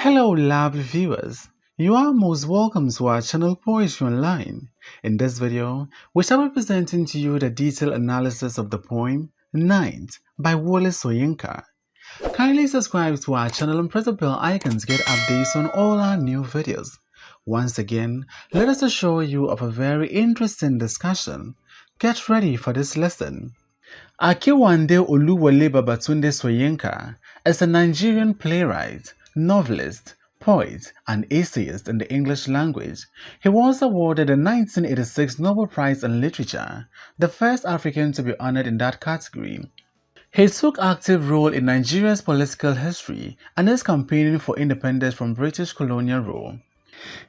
Hello, lovely viewers. You are most welcome to our channel Poetry Online. In this video, we shall be presenting to you the detailed analysis of the poem Ninth by Wole Soyinka. Kindly subscribe to our channel and press the bell icon to get updates on all our new videos. Once again, let us assure you of a very interesting discussion. Get ready for this lesson. Akiwande Oluwole Babatunde Soyinka is a Nigerian playwright, novelist, poet, and essayist in the English language. He was awarded the 1986 Nobel Prize in Literature, the first African to be honored in that category. He took active role in Nigeria's political history and is campaigning for independence from British colonial rule.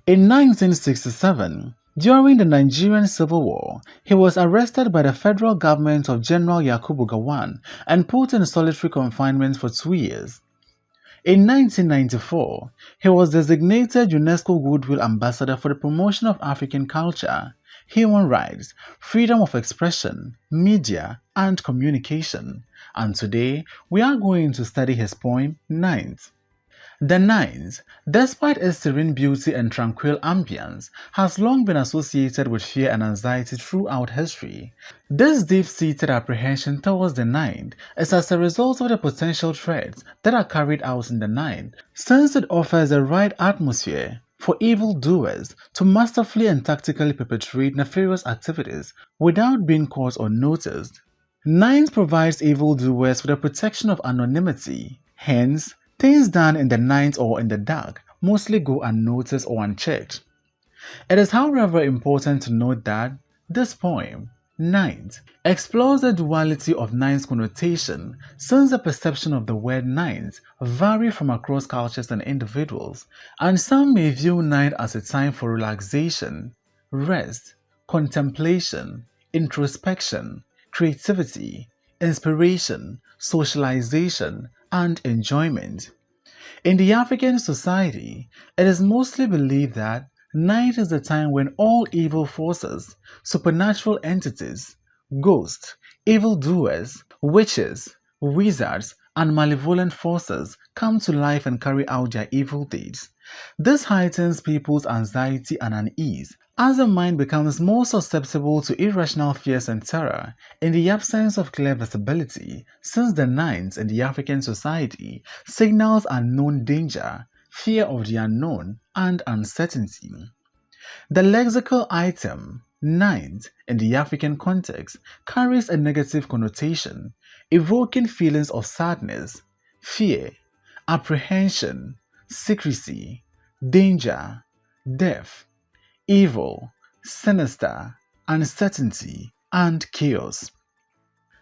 In 1967, during the Nigerian Civil War, he was arrested by the federal government of General Yakubu Gowon and put in solitary confinement for 2 years. In 1994, he was designated UNESCO Goodwill Ambassador for the promotion of African culture, human rights, freedom of expression, media, and communication. And today, we are going to study his poem, Ninth. The Ninth, despite its serene beauty and tranquil ambience, has long been associated with fear and anxiety throughout history. This deep-seated apprehension towards the Ninth is as a result of the potential threats that are carried out in the Ninth, since it offers the right atmosphere for evildoers to masterfully and tactically perpetrate nefarious activities without being caught or noticed. Ninth provides evildoers with the protection of anonymity, hence, things done in the night or in the dark mostly go unnoticed or unchecked. It is, however, important to note that this poem, Ninth, explores the duality of Ninth's connotation, since the perception of the word Ninth vary from across cultures and individuals, and some may view Ninth as a time for relaxation, rest, contemplation, introspection, creativity, inspiration, socialization, and enjoyment. In the African society, it is mostly believed that night is the time when all evil forces, supernatural entities, ghosts, evildoers, witches, wizards, and malevolent forces come to life and carry out their evil deeds. This heightens people's anxiety and unease, as the mind becomes more susceptible to irrational fears and terror in the absence of clear visibility, since the ninth in the African society signals unknown danger, fear of the unknown, and uncertainty. The lexical item, ninth, in the African context carries a negative connotation, evoking feelings of sadness, fear, apprehension, secrecy, danger, death, evil, sinister, uncertainty, and chaos.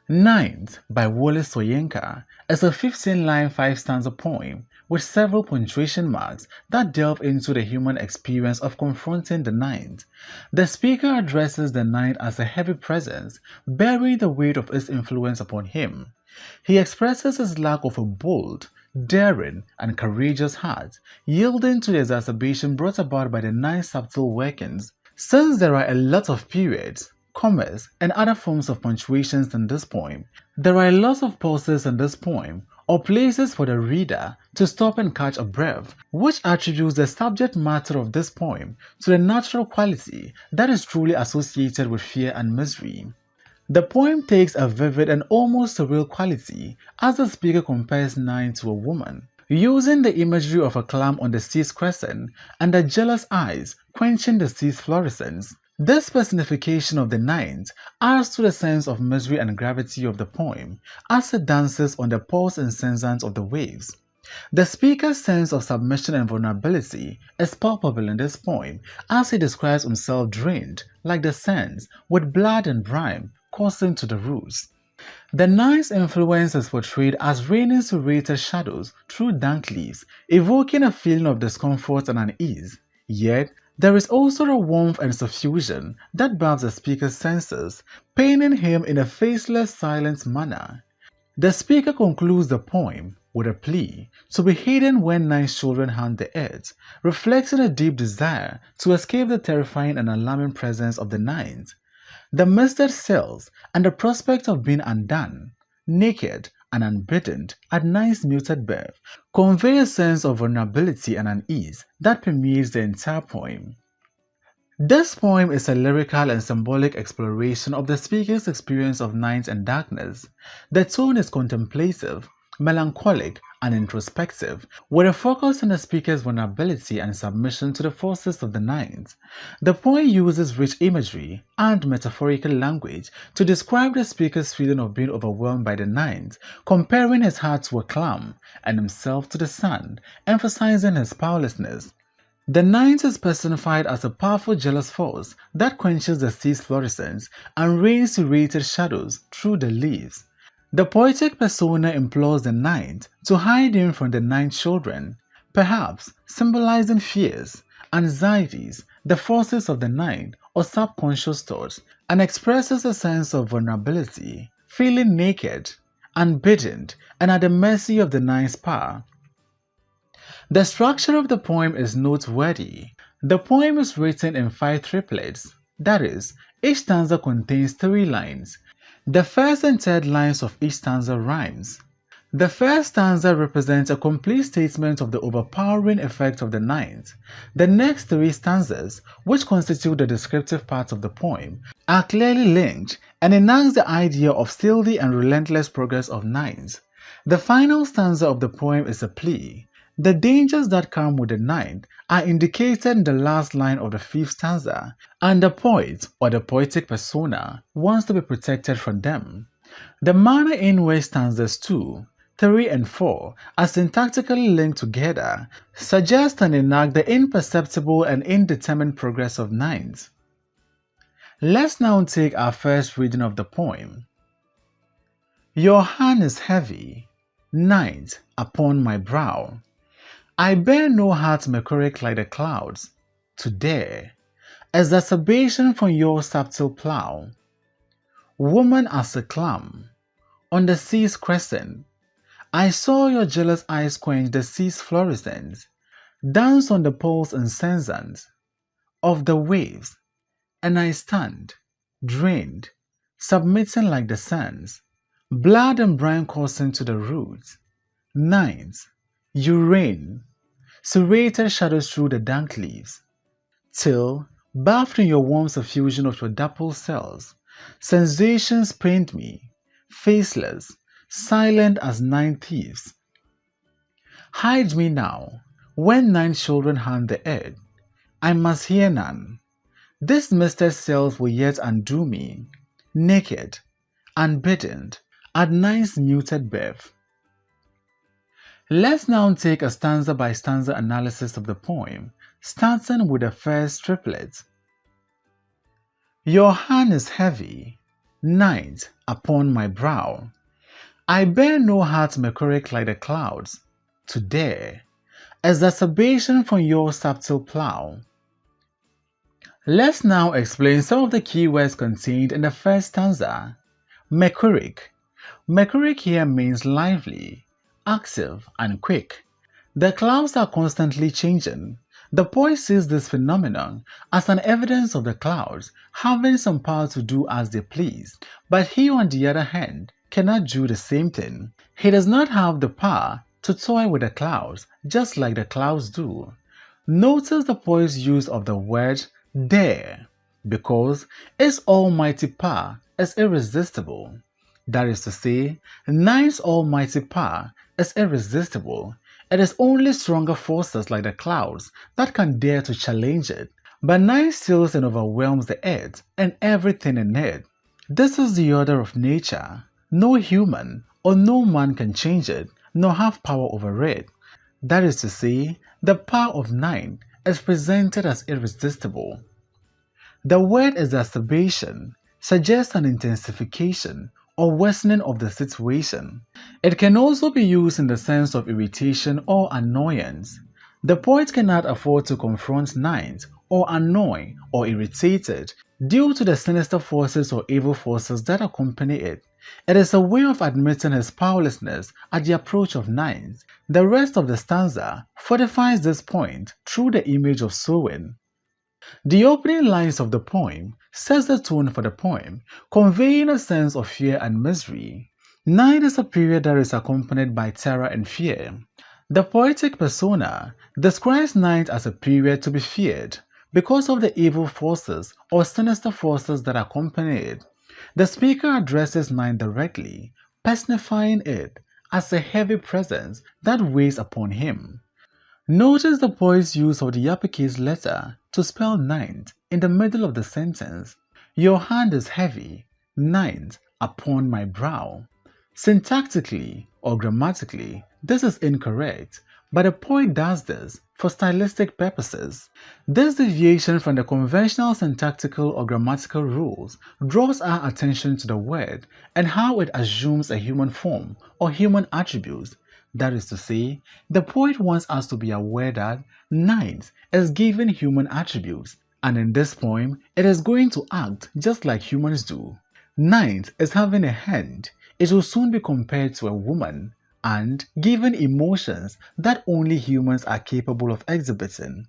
Ninth by Wole Soyinka is a 15-line 5-stanza poem with several punctuation marks that delve into the human experience of confronting the ninth. The speaker addresses the ninth as a heavy presence, bearing the weight of its influence upon him. He expresses his lack of a bold, daring, and courageous heart, yielding to the exacerbation brought about by the ninth's subtle workings. Since there are a lot of periods, commas, and other forms of punctuations in this poem, there are a lot of pauses in this poem, or places for the reader to stop and catch a breath, which attributes the subject matter of this poem to the natural quality that is truly associated with fear and misery. The poem takes a vivid and almost surreal quality as the speaker compares Ninth to a woman, using the imagery of a clam on the sea's crescent and the jealous eyes quenching the sea's fluorescence. This personification of the ninth adds to the sense of misery and gravity of the poem as it dances on the pulse incessant of the waves. The speaker's sense of submission and vulnerability is palpable in this poem as he describes himself drained, like the sands, with blood and brine coursing to the roots. The ninth's influence is portrayed as raining serrated shadows through dank leaves, evoking a feeling of discomfort and unease. Yet, there is also a warmth and suffusion that barbs the speaker's senses, painting him in a faceless, silent manner. The speaker concludes the poem with a plea to be hidden when ninth children haunt the earth, reflecting a deep desire to escape the terrifying and alarming presence of the ninth. The misted cells and the prospect of being undone, naked, and unburdened at nine's muted birth convey a sense of vulnerability and unease that permeates the entire poem. This poem is a lyrical and symbolic exploration of the speaker's experience of night and darkness. The tone is contemplative, melancholic, and introspective, with a focus on the speaker's vulnerability and submission to the forces of the night. The poem uses rich imagery and metaphorical language to describe the speaker's feeling of being overwhelmed by the night, comparing his heart to a clam and himself to the sun, emphasizing his powerlessness. The night is personified as a powerful jealous force that quenches the sea's fluorescence and rains serrated shadows through the leaves. The poetic persona implores the night to hide him from the night children, perhaps symbolizing fears, anxieties, the forces of the night or subconscious thoughts, and expresses a sense of vulnerability, feeling naked, unburdened, and at the mercy of the night's power. The structure of the poem is noteworthy. The poem is written in 5 triplets, that is, each stanza contains 3 lines. The first and third lines of each stanza rhymes. The first stanza represents a complete statement of the overpowering effect of the night. The next 3 stanzas, which constitute the descriptive part of the poem, are clearly linked and enact the idea of stealthy and relentless progress of night. The final stanza of the poem is a plea. The dangers that come with the night are indicated in the last line of the 5th stanza, and the poet or the poetic persona wants to be protected from them. The manner in which stanzas 2, 3, and 4 are syntactically linked together suggests and enact the imperceptible and indeterminate progress of night. Let's now take our first reading of the poem. Your hand is heavy, night, upon my brow. I bear no heart mechoric like the clouds, to dare, exacerbation from your subtle plough. Woman as a clam, on the sea's crescent, I saw your jealous eyes quench the sea's fluorescence, dance on the poles incensant of the waves, and I stand, drained, submitting like the sands, blood and brine coursing to the roots. Night, you reign, serrated shadows through the dank leaves, till, bathed in your warm suffusion of your dappled cells, sensations pained me, faceless, silent as 9 thieves. Hide me now, when 9 children haunt the earth, I must hear none. This misted cells will yet undo me, naked, unburdened, at 9's muted birth. Let's now take a stanza-by-stanza analysis of the poem, starting with the first triplet. Your hand is heavy, night, upon my brow. I bear no heart mechoric like the clouds, to dare, exacerbation from your subtle plough. Let's now explain some of the key words contained in the first stanza. Mechoric. Mechoric here means lively, active, and quick. The clouds are constantly changing. The poet sees this phenomenon as an evidence of the clouds having some power to do as they please, but he, on the other hand, cannot do the same thing. He does not have the power to toy with the clouds, just like the clouds do. Notice the poet's use of the word dare, because its almighty power is irresistible. That is to say, night's almighty power is irresistible. It is only stronger forces like the clouds that can dare to challenge it. But night steals and overwhelms the earth and everything in it. This is the order of nature. No human or no man can change it, nor have power over it. That is to say, the power of night is presented as irresistible. The word exacerbation suggests an intensification or worsening of the situation. It can also be used in the sense of irritation or annoyance. The poet cannot afford to confront night or annoy or irritate it due to the sinister forces or evil forces that accompany it. It is a way of admitting his powerlessness at the approach of night. The rest of the stanza fortifies this point through the image of sowing. The opening lines of the poem sets the tone for the poem, conveying a sense of fear and misery. Night is a period that is accompanied by terror and fear. The poetic persona describes night as a period to be feared because of the evil forces or sinister forces that accompany it. The speaker addresses night directly, personifying it as a heavy presence that weighs upon him. Notice the poet's use of the uppercase letter to spell night in the middle of the sentence. Your hand is heavy, night, upon my brow. Syntactically or grammatically, this is incorrect, but the poet does this for stylistic purposes. This deviation from the conventional syntactical or grammatical rules draws our attention to the word and how it assumes a human form or human attributes. That is to say, the poet wants us to be aware that night is given human attributes, and in this poem, it is going to act just like humans do. Night is having a hand. It will soon be compared to a woman and given emotions that only humans are capable of exhibiting.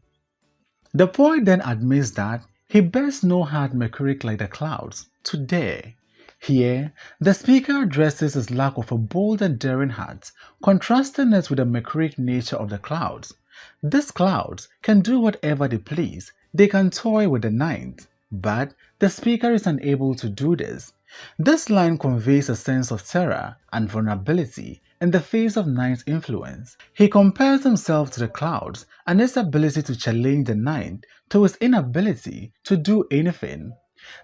The poet then admits that he bears no heart Mercuric like the clouds to dare. Here, the speaker addresses his lack of a bold and daring heart, contrasting it with the Mercuric nature of the clouds. These clouds can do whatever they please, they can toy with the night, but the speaker is unable to do this. This line conveys a sense of terror and vulnerability in the face of night's influence. He compares himself to the clouds and his ability to challenge the night to his inability to do anything.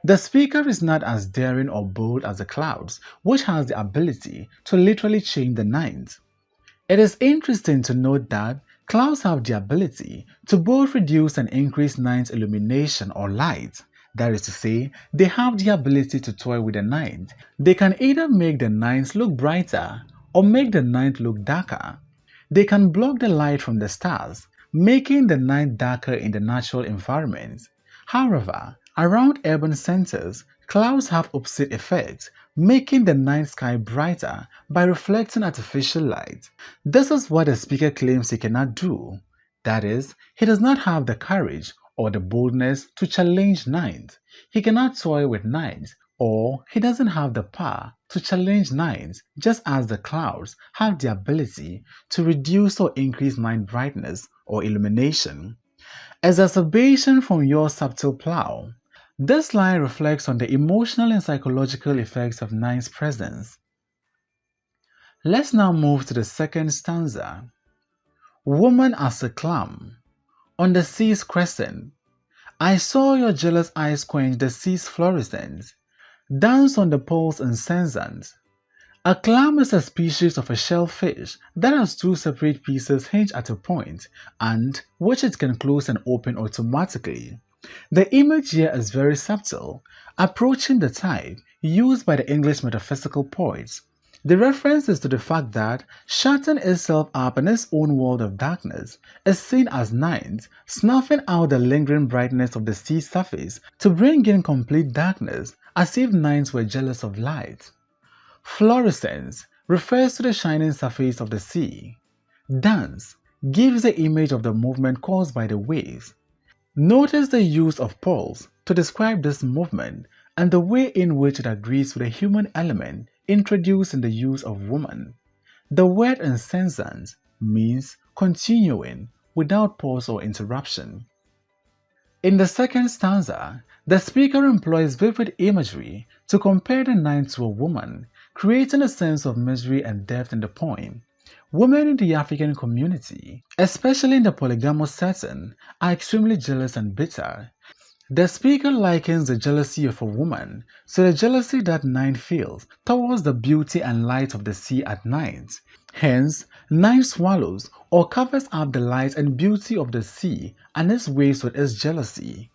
The speaker is not as daring or bold as the clouds, which has the ability to literally change the night. It is interesting to note that clouds have the ability to both reduce and increase night's illumination or light. That is to say, they have the ability to toy with the night. They can either make the night look brighter or make the night look darker. They can block the light from the stars, making the night darker in the natural environment. However, around urban centers, clouds have opposite effects, making the night sky brighter by reflecting artificial light. This is what the speaker claims he cannot do. That is, he does not have the courage or the boldness to challenge night. He cannot toy with night, or he doesn't have the power to challenge night, just as the clouds have the ability to reduce or increase night brightness or illumination. Exacerbation from your subtle plow. This line reflects on the emotional and psychological effects of night's presence. Let's now move to the second stanza. Woman as a clam. On the sea's crescent, I saw your jealous eyes quench the sea's fluorescence, dance on the pole's incensant. A clam is a species of a shellfish that has two separate pieces hinged at a point and which it can close and open automatically. The image here is very subtle, approaching the type used by the English metaphysical poets. The reference is to the fact that shutting itself up in its own world of darkness is seen as night, snuffing out the lingering brightness of the sea surface to bring in complete darkness, as if nights were jealous of light. Fluorescence refers to the shining surface of the sea. Dance gives the image of the movement caused by the waves. Notice the use of poles to describe this movement and the way in which it agrees with the human element introduced in the use of woman. The word incessant means continuing without pause or interruption. In the second stanza, the speaker employs vivid imagery to compare the night to a woman, creating a sense of misery and depth in the poem. Women in the African community, especially in the polygamous setting, are extremely jealous and bitter. The speaker likens the jealousy of a woman to the jealousy that night feels towards the beauty and light of the sea at night. Hence, night swallows or covers up the light and beauty of the sea and its waves with its jealousy.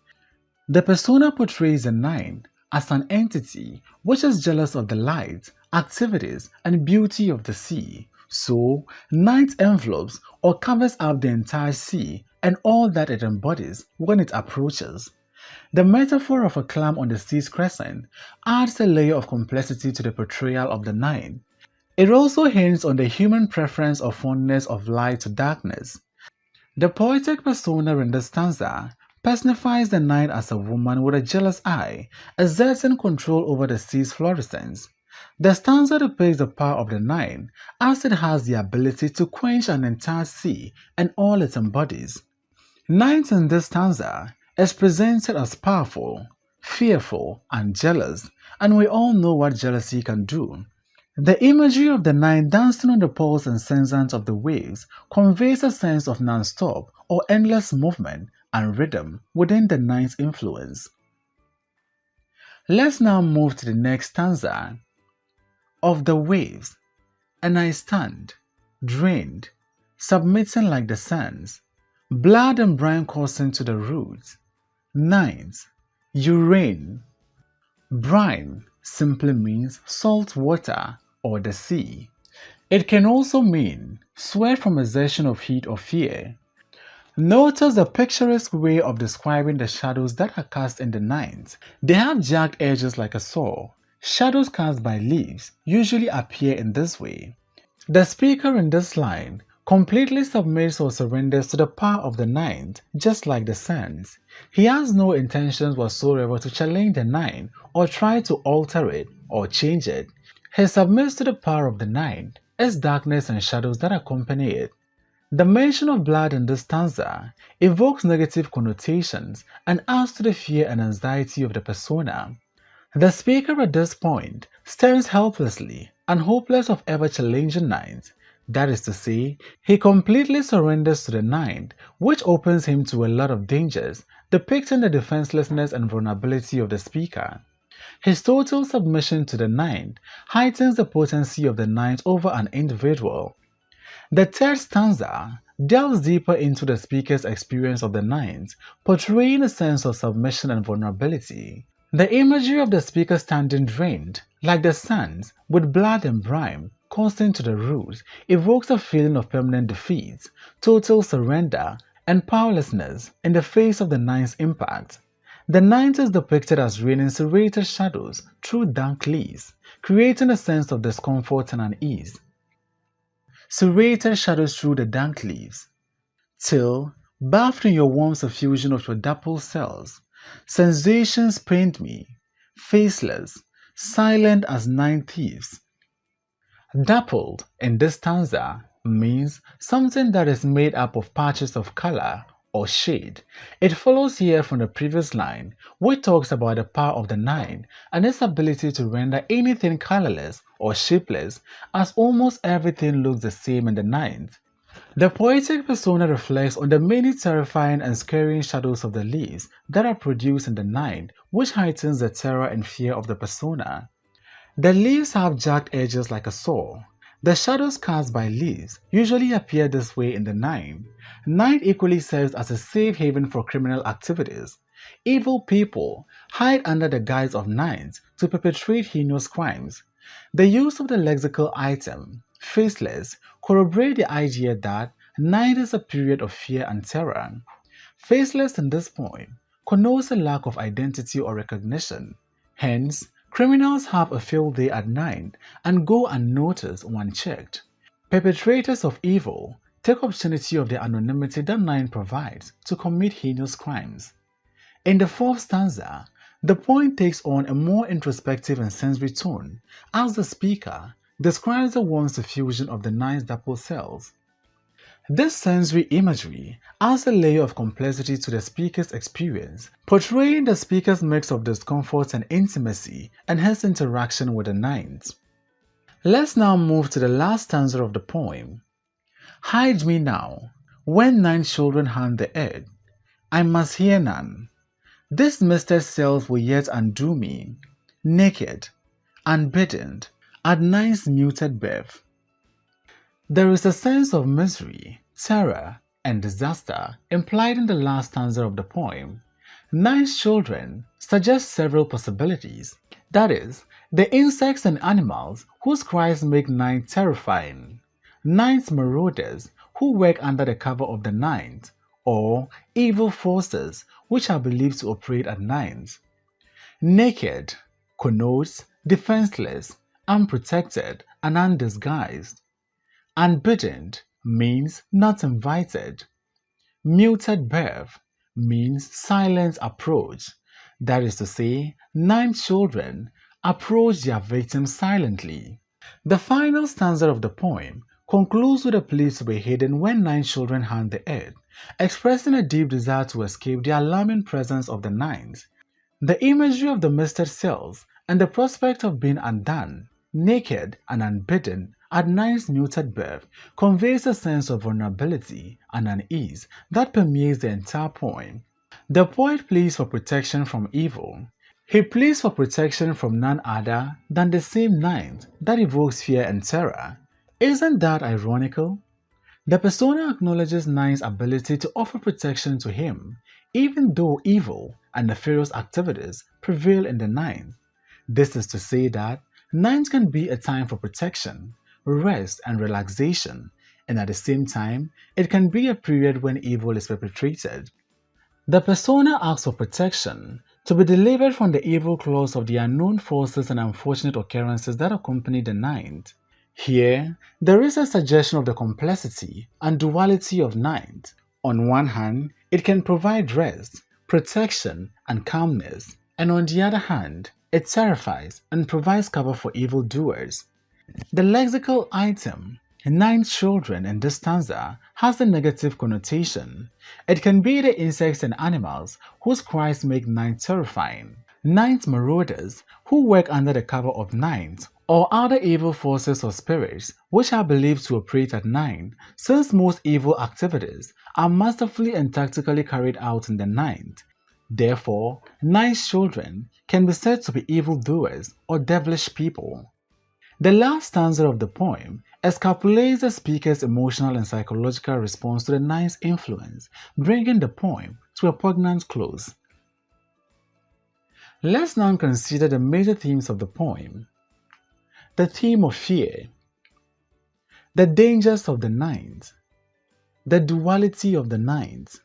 The persona portrays the night as an entity which is jealous of the light, activities, and beauty of the sea. So, night envelopes or covers up the entire sea and all that it embodies when it approaches. The metaphor of a clam on the sea's crescent adds a layer of complexity to the portrayal of the night. It also hints on the human preference or fondness of light to darkness. The poetic persona in the stanza personifies the night as a woman with a jealous eye, exerting control over the sea's fluorescence. The stanza depicts the power of the nine as it has the ability to quench an entire sea and all it embodies. Ninth in this stanza is presented as powerful, fearful, and jealous, and we all know what jealousy can do. The imagery of the nine dancing on the poles and sensors of the waves conveys a sense of non-stop or endless movement and rhythm within the nine's influence. Let's now move to the next stanza of the waves. And I stand, drained, submitting like the sands, blood and brine coursing to the roots. Ninth, you reign. Brine simply means salt water or the sea. It can also mean sweat from exertion of heat or fear. Notice the picturesque way of describing the shadows that are cast in the night. They have jagged edges like a saw. Shadows cast by leaves usually appear in this way. The speaker in this line completely submits or surrenders to the power of the night, just like the sands. He has no intentions whatsoever to challenge the night or try to alter it or change it. He submits to the power of the night, its darkness and shadows that accompany it. The mention of blood in this stanza evokes negative connotations and adds to the fear and anxiety of the persona. The speaker at this point stands helplessly and hopeless of ever challenging night. That is to say, he completely surrenders to the night, which opens him to a lot of dangers, depicting the defenselessness and vulnerability of the speaker. His total submission to the night heightens the potency of the night over an individual. The third stanza delves deeper into the speaker's experience of the night, portraying a sense of submission and vulnerability. The imagery of the speaker standing drained, like the sands, with blood and brine coursing to the roots, evokes a feeling of permanent defeat, total surrender, and powerlessness in the face of the night's impact. The night is depicted as raining serrated shadows through dank leaves, creating a sense of discomfort and unease. Serrated shadows through the dank leaves, till, bathed in your warm suffusion of your dappled cells, sensations pained me, faceless, silent as nine thieves. Dappled in this stanza means something that is made up of patches of color or shade. It follows here from the previous line, which talks about the power of the nine and its ability to render anything colorless or shapeless, as almost everything looks the same in the night. The poetic persona reflects on the many terrifying and scaring shadows of the leaves that are produced in the night, which heightens the terror and fear of the persona. The leaves have jagged edges like a saw. The shadows cast by leaves usually appear this way in the night. Night equally serves as a safe haven for criminal activities. Evil people hide under the guise of night to perpetrate heinous crimes. The use of the lexical item, faceless, corroborate the idea that night is a period of fear and terror. Faceless in this point connotes a lack of identity or recognition. Hence, criminals have a field day at night and go unnoticed or unchecked. Perpetrators of evil take opportunity of the anonymity that night provides to commit heinous crimes. In the fourth stanza, the poem takes on a more introspective and sensory tone as the speaker describes the warm suffusion of the night's dappled cells. This sensory imagery adds a layer of complexity to the speaker's experience, portraying the speaker's mix of discomfort and intimacy and his interaction with the night. Let's now move to the last stanza of the poem. Hide me now, when nine children haunt the earth, I must hear none. This misted self will yet undo me, naked, unbidden, at nine's muted birth. There is a sense of misery, terror, and disaster implied in the last stanza of the poem. Nine's children suggest several possibilities. That is, the insects and animals whose cries make night terrifying, night's marauders who work under the cover of the night, or evil forces which are believed to operate at night. Naked connotes defenseless, unprotected, and undisguised. Unbidden means not invited. Muted birth means silent approach. That is to say, nine children approach their victims silently. The final stanza of the poem concludes with a plea to be hidden when 9 children haunt the earth, expressing a deep desire to escape the alarming presence of the nines. The imagery of the misted cells and the prospect of being undone, naked and unbidden at 9's muted birth conveys a sense of vulnerability and unease that permeates the entire poem. The poet pleads for protection from evil. He pleads for protection from none other than the same nines that evokes fear and terror. Isn't that ironical? The persona acknowledges Nine's ability to offer protection to him, even though evil and nefarious activities prevail in the Nine. This is to say that Nines can be a time for protection, rest, and relaxation, and at the same time, it can be a period when evil is perpetrated. The persona asks for protection, to be delivered from the evil claws of the unknown forces and unfortunate occurrences that accompany the Ninth. Here, there is a suggestion of the complexity and duality of night. On one hand, it can provide rest, protection, and calmness, and on the other hand, it terrifies and provides cover for evildoers. The lexical item, 9 children in this stanza, has a negative connotation. It can be the insects and animals whose cries make night terrifying. Night marauders who work under the cover of night, or other evil forces or spirits which are believed to operate at night, since most evil activities are masterfully and tactically carried out in the night. Therefore, night's children can be said to be evildoers or devilish people. The last stanza of the poem escapulates the speaker's emotional and psychological response to the night's influence, bringing the poem to a poignant close. Let's now consider the major themes of the poem. The theme of fear, the dangers of the night, the duality of the night,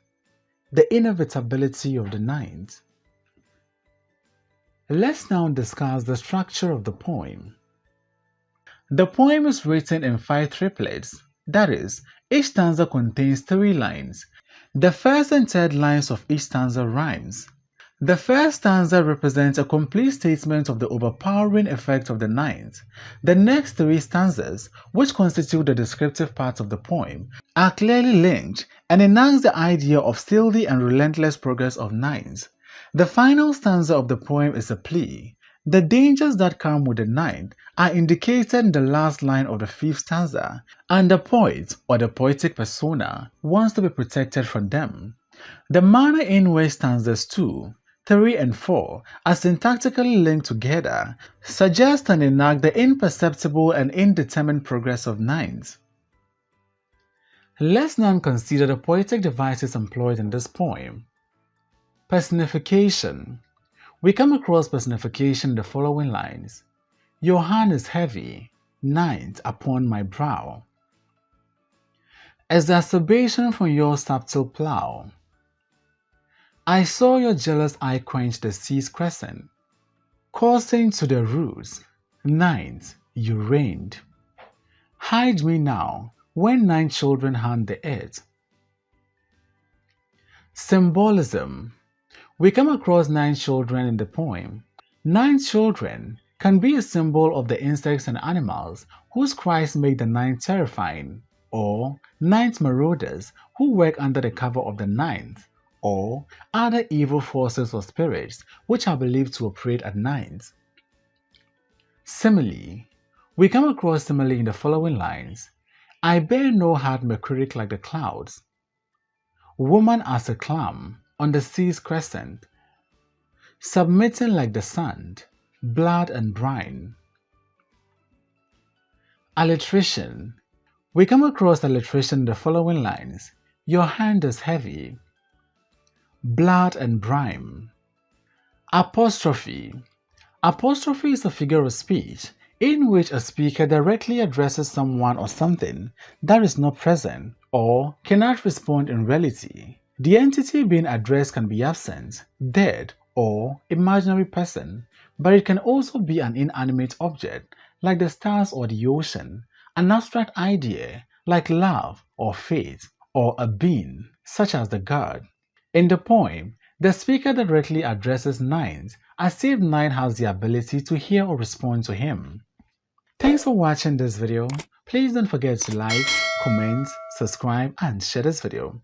the inevitability of the night. Let's now discuss the structure of the poem. The poem is written in 5 triplets, that is, each stanza contains 3 lines. The first and third lines of each stanza rhymes. The first stanza represents a complete statement of the overpowering effect of the night. The next 3 stanzas, which constitute the descriptive part of the poem, are clearly linked and enact the idea of stealthy and relentless progress of night. The final stanza of the poem is a plea. The dangers that come with the night are indicated in the last line of the 5th stanza, and the poet or the poetic persona wants to be protected from them. The manner in which stanzas 2, 3 and 4 are syntactically linked together suggest and enact the imperceptible and indeterminate progress of night. Let's now consider the poetic devices employed in this poem. Personification. We come across personification in the following lines. Your hand is heavy, night upon my brow. Exacerbation from your subtle plow. I saw your jealous eye quench the sea's crescent, coursing to the roots, night, you reigned. Hide me now, when 9 children haunt the earth. Symbolism. We come across 9 children in the poem. 9 children can be a symbol of the insects and animals whose cries make the night terrifying, or night marauders who work under the cover of the night, or other evil forces or spirits which are believed to operate at night. Simile. We come across simile in the following lines. I bear no heart mercuric like the clouds. Woman as a clam on the sea's crescent, submitting like the sand, blood and brine. Alliteration. We come across alliteration in the following lines. Your hand is heavy, blood and brine. Apostrophe. Apostrophe is a figure of speech in which a speaker directly addresses someone or something that is not present or cannot respond in reality. The entity being addressed can be absent, dead, or imaginary person, but it can also be an inanimate object like the stars or the ocean, an abstract idea like love or fate, or a being such as the god. In the poem, the speaker directly addresses Nines as Steve Knight has the ability to hear or respond to him. Thanks for watching this video. Please don't forget to like, comment, subscribe, and share this video.